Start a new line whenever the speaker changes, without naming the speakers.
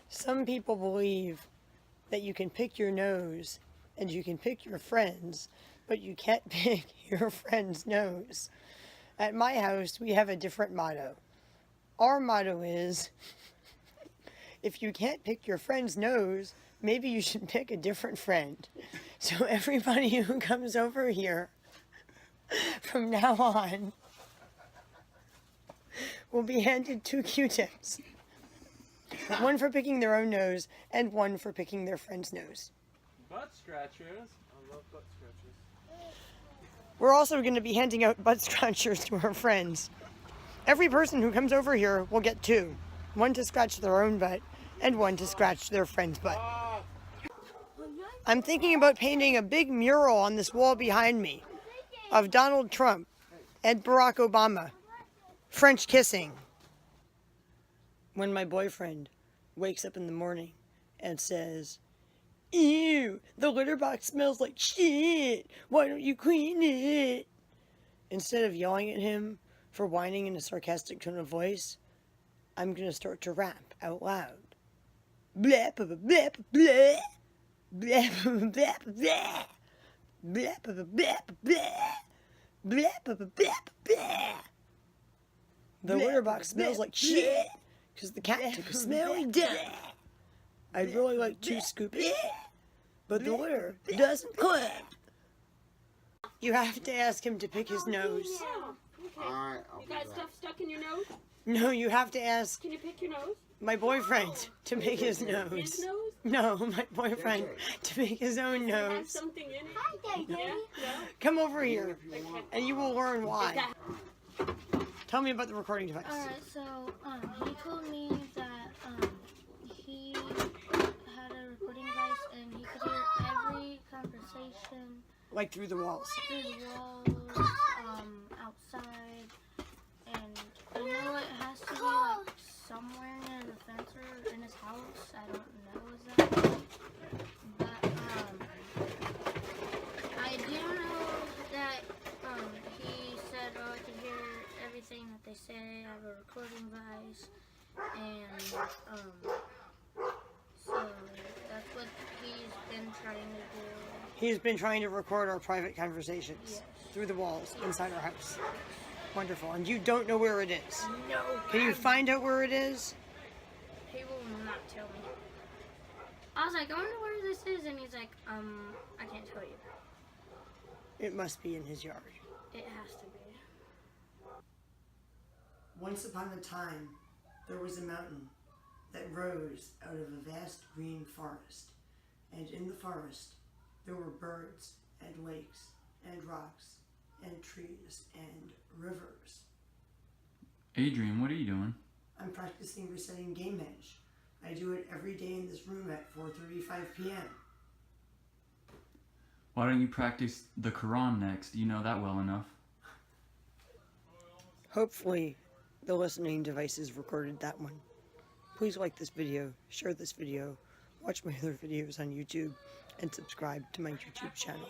Some people believe that you can pick your nose and you can pick your friends, but you can't pick your friend's nose. At my house, we have a different motto. Our motto is, if you can't pick your friend's nose, maybe you should pick a different friend. So everybody who comes over here from now on will be handed 2 Q-tips. One for picking their own nose and one for picking their friend's nose.
Butt scratchers. I love butt scratchers.
We're also going to be handing out butt scratchers to our friends. Every person who comes over here will get 2. One to scratch their own butt and one to scratch their friend's butt. I'm thinking about painting a big mural on this wall behind me of Donald Trump and Barack Obama French kissing. When my boyfriend wakes up in the morning and says, "Ew, the litter box smells like shit. Why don't you clean it?" Instead of yelling at him for whining in a sarcastic tone of voice, I'm going to start to rap out loud. Blah, blah, blah, blah, blah. Blah, blah, blah, blah. Blah, blah, blah, blah, blah. Blah, blah, blah, blah, blah. The litter box smells like shit because the cat took a smelly dump. I'd really like to scoop it, but the litter doesn't clean. You have to ask him to pick his nose.
Alright,
You got stuff stuck in your nose?
No, you have to ask
Can you pick your nose?
my boyfriend to pick his nose.
His nose?
No, my boyfriend to pick his own
Does it have
nose.
something in it? Yeah? No?
Come over here,
Okay.
and you will learn
Is
why.
that
Tell me about the recording device.
Alright, so he told me that he had a recording device and he could hear every conversation
Like through the walls.
through the walls, outside, and I know it has to be like somewhere near the fence or in his house. I don't know exactly, but I do know that he said, "Oh, I can hear everything that they say. I have a recording device," and so that's what he's been trying to do.
He's been trying to record our private conversations
Yes.
through the walls inside our house. Wonderful. And you don't know where it is.
No.
Can you find out where it is?
He will not tell me. I was like, I wonder where this is, and he's like, I can't tell you.
It must be in his yard.
It has to be.
Once upon a time, there was a mountain that rose out of a vast green forest. And in the forest, there were birds and lakes and rocks and trees and rivers.
Adrienne, what are you doing?
I'm practicing reciting Game Edge. I do it every day in this room at 4:35 p.m.
Why don't you practice the Quran next? You know that well enough.
Hopefully, the listening devices recorded that one. Please like this video, share this video, watch my other videos on YouTube, and subscribe to my YouTube channel.